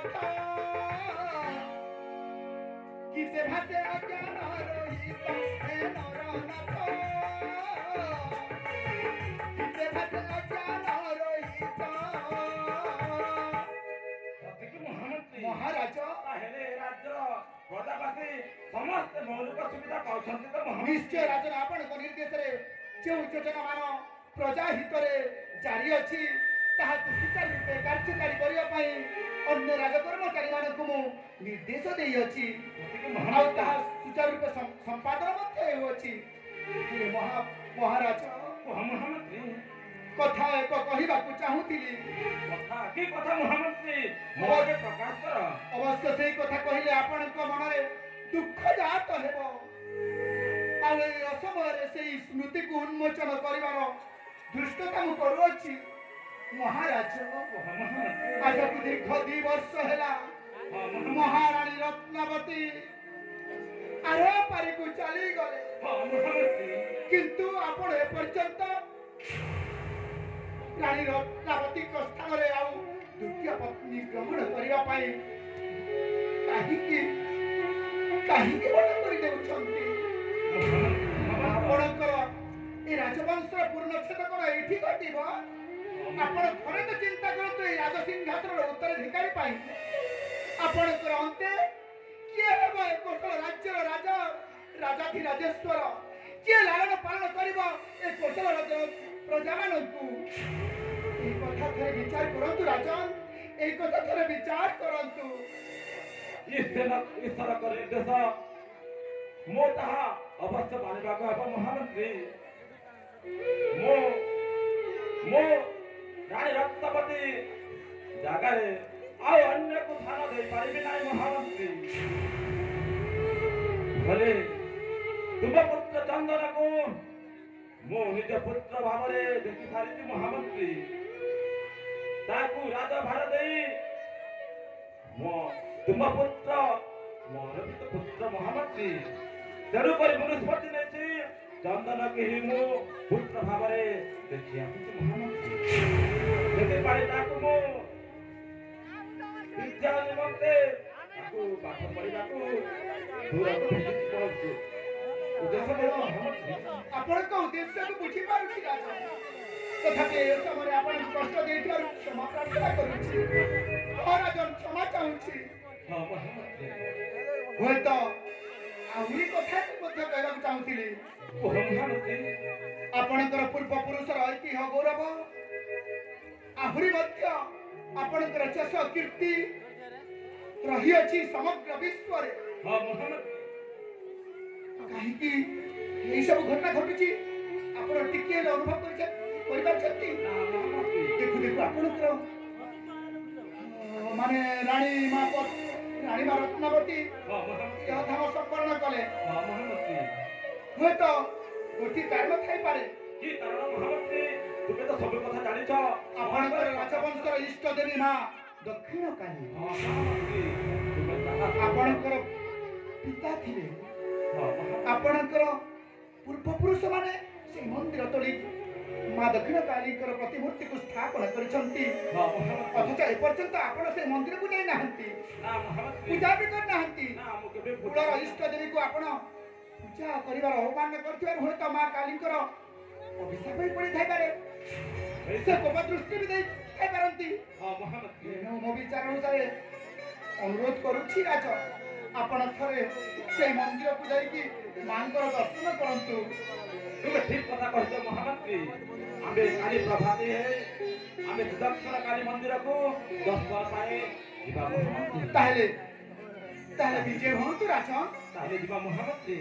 কথা কিসে ভাসে অজ্ঞান রহিত হে নরনাথ কিসে ভাসে অজ্ঞান রহিত মহারাজ তাহলে রাজ্য প্রজাবাসী ସମସ୍ତେ ମୌଳିକ ସୁବିଧା ପାଉଛନ୍ତି ତ ନିଶ୍ଚୟ ରାଜନ ଆପଣଙ୍କ ନିର୍ଦ୍ଦେଶରେ ଯେଉଁ ଯୋଜନା ମାନ ପ୍ରଜା ହିତରେ ଜାରି ଅଛି ତାହାକୁ ସୁଚାରୁ ରୂପେ କାର୍ଯ୍ୟକାରୀ କରିବା ପାଇଁ ଅନ୍ୟ ରାଜକର୍ମଚାରୀ ମାନଙ୍କୁ ମୁଁ ନିର୍ଦ୍ଦେଶ ଦେଇଅଛି ଆଉ ତାହା ସୁଚାରୁ ରୂପେ ସମ୍ପାଦନ ମଧ୍ୟ ହେଉଅଛି ମହାରାଜ ମହାମନ୍ତ୍ରୀ କଥା ଏକ କହିବାକୁ ଚାହୁଁଥିଲି କି କଥା ମହାମନ୍ତ୍ରୀ ପ୍ରକାଶ କର ଅବଶ୍ୟ ସେଇ କଥା କହିଲେ ଆପଣଙ୍କ ମନରେ ଦୁଃଖ ଜାତ ହେବ ଆଉ ଏହି ଅସମୟରେ ସେଇ ସ୍ମୃତିକୁ ଉନ୍ମୋଚନ କରିବାର ଧୃଷ୍ଟତା ମୁଁ କରୁଅଛି ମହାରାଜ ଆଜକୁ ଦୀର୍ଘ 2 ବର୍ଷ ହେଲା ମହାରାଣୀ ରତ୍ନାବତୀ ଆରପାରିକୁ ଚାଲିଗଲେ କିନ୍ତୁ ଆପଣ ଏପର୍ଯ୍ୟନ୍ତ ରାଣୀ ରତ୍ନାବତୀଙ୍କ ସ୍ଥାନରେ ଆଉ ଦ୍ୱିତୀୟ ପତ୍ନୀ ଗ୍ରହଣ କରିବା ପାଇଁ କାହିଁକି ମନା କରିଦେଉଛନ୍ତି ଆପଣଙ୍କର ଏ ରାଜବଂଶର ପୂର୍ଣ୍ଣଚ୍ଛେଦ କଣ ଏଇଠି ଘଟିବ ଆପଣ ଥରେ ତ ଚିନ୍ତା କରନ୍ତୁ ଏଇ ରାଜସିଂହାସନର ଉତ୍ତରାଧିକାରୀ ପାଇଁ ଆପଣଙ୍କର ଅନ୍ତେ କିଏ ହେବ ଏ କୋଶଳ ରାଜ୍ୟର ରାଜାଧିରାଜେଶ୍ୱର କିଏ ଲାଳନ ପାଳନ କରିବ ଏ କୋଶଳ ପ୍ରଜାମାନଙ୍କୁ এই কথা ଥରେ ବିଚାର କରନ୍ତୁ ରାଜନ এই କଥା ଥରେ ବିଚାର କରନ୍ତୁ ଈଶ୍ୱରଙ୍କ ନିର୍ଦ୍ଦେଶ ମୁଁ ତାହା ଅବଶ୍ୟ ମାନିବାକୁ ହେବ ମହାମନ୍ତ୍ରୀ ମୁଁ ରାଣୀ ରତ୍ନାବତୀ ଜାଗାରେ ଆଉ ଅନ୍ୟକୁ ଧ୍ୟାନ ଦେଇପାରିବି ନାହିଁ ମହାମନ୍ତ୍ରୀ ହେଲେ ତୁମ ପୁତ୍ର ଚନ୍ଦନକୁ ମୁଁ ନିଜ ପୁତ୍ର ଭାବରେ ଦେଖି ସାରିଛି ମହାମନ୍ତ୍ରୀ ତାକୁ ରାଜଭାର ଦେଇ ତୁମ ପୁତ୍ର ମୋର ବି ତ ପୁତ୍ର ମହାମନ୍ତ୍ରୀ ତେଣୁକରି ମୁଁ ନିଷ୍ପତ୍ତି ନେଇଛି ଚନ୍ଦନକୁ ହିଁ ମୁଁ ପୁତ୍ର ଭାବରେ ଦେଖି ଆସୁଛି ମହାମନ୍ତ୍ରୀ ସେଥିପାଇଁ ତାକୁ ମୁଁ ବିଦ୍ୟା ନିମନ୍ତେ ତାକୁ ପାଠ ପଢିବାକୁ ଦୂରକୁ ଭେଟିକି ପଳଉଛୁ ଆପଣଙ୍କ ଉଦ୍ଦେଶ୍ୟକୁ ବୁଝିପାରୁଛି ରାଜା ତଥାପି ଏ ସମୟରେ ଆପଣଙ୍କୁ କଷ୍ଟ ଦେଇଥିବାରୁ କ୍ଷମା ପ୍ରାର୍ଥନା କରୁଛି ରାଜନ କ୍ଷମା ଚାହୁଁଛି ହୁଏତ ଆହୁରି କଥା ମଧ୍ୟ କହିବାକୁ ଚାହୁଁଥିଲି ଆପଣଙ୍କର ପୂର୍ବପୁରୁଷର ଐତିହ୍ୟ ଗୌରବ ଆହୁରି ମଧ୍ୟ ଆପଣଙ୍କର ଯଶ କୀର୍ତ୍ତି ରହିଅଛି ସମଗ୍ର ବିଶ୍ୱରେ କାହିଁକି ଏଇ ସବୁ ଘଟଣା ଘଟୁଛି ଆପଣ ଟିକେ ହେଲେ ଅନୁଭବ କରିପାରୁଛନ୍ତି ଦେଖୁ ଦେଖୁ ଆପଣଙ୍କର ମାନେ ରାଣୀ ମା ରତ୍ନାବତୀ ଧାମ ସମ୍ପନ୍ନ କଲେ ହୁଏତ ଗୋଟିଏ କାରଣ ଥାଇପାରେ ଆପଣଙ୍କର ରାଜବଂଶର ଇଷ୍ଟ ଦେବୀ ମା ଦକ୍ଷିଣକାଳୀ ଆପଣଙ୍କର ପିତା ଥିଲେ ଆପଣଙ୍କର ପୂର୍ବପୁରୁଷ ମାନେ ସେ ମନ୍ଦିର ତୋଳି ମା ଦକ୍ଷିଣକାଳୀଙ୍କର ପ୍ରତିମୂର୍ତ୍ତିକୁ ସ୍ଥାପନ କରିଛନ୍ତି ଅଥଚ ଏପର୍ଯ୍ୟନ୍ତ ଆପଣ ସେ ମନ୍ଦିରକୁ ଯାଇନାହାନ୍ତି ପୂଜା ବି କରିନାହାନ୍ତି କୁଳର ଇଷ୍ଟ ଦେବୀକୁ ଆପଣ ପୂଜା କରିବାର ଆହ୍ୱାନ କରିଥିବାରୁ ହୁଏତ ମା କାଳୀଙ୍କର ଅଭିଶାପ ବି ପଡ଼ିଥାଇପାରେ ସେ କୋପ ଦୃଷ୍ଟି ବି ଦେଇଥାଇପାରନ୍ତି ତେଣୁ ମୋ ବିଚାର ଅନୁସାରେ ଅନୁରୋଧ କରୁଛି ରାଜ ଆପଣ ଥରେ ସେଇ ମନ୍ଦିରକୁ ଯାଇକି ମାଙ୍କର ଦର୍ଶନ କରନ୍ତୁ ତୁମେ ଠିକ କଥା କହିଛ ମହାମନ୍ତ୍ରୀ ଆମେ କାଲି ପ୍ରଭାତୀ ଆମେ ଦକ୍ଷିଣ କାଳୀ ମନ୍ଦିରକୁ ଦର୍ଶନ ପାଇଁ ଯିବା ମହାମନ୍ତ୍ରୀ ତାହେଲେ ବିଜୟ ହୁଅନ୍ତୁ ରାଜ ତାହେଲେ ଯିବା ମହାମନ୍ତ୍ରୀ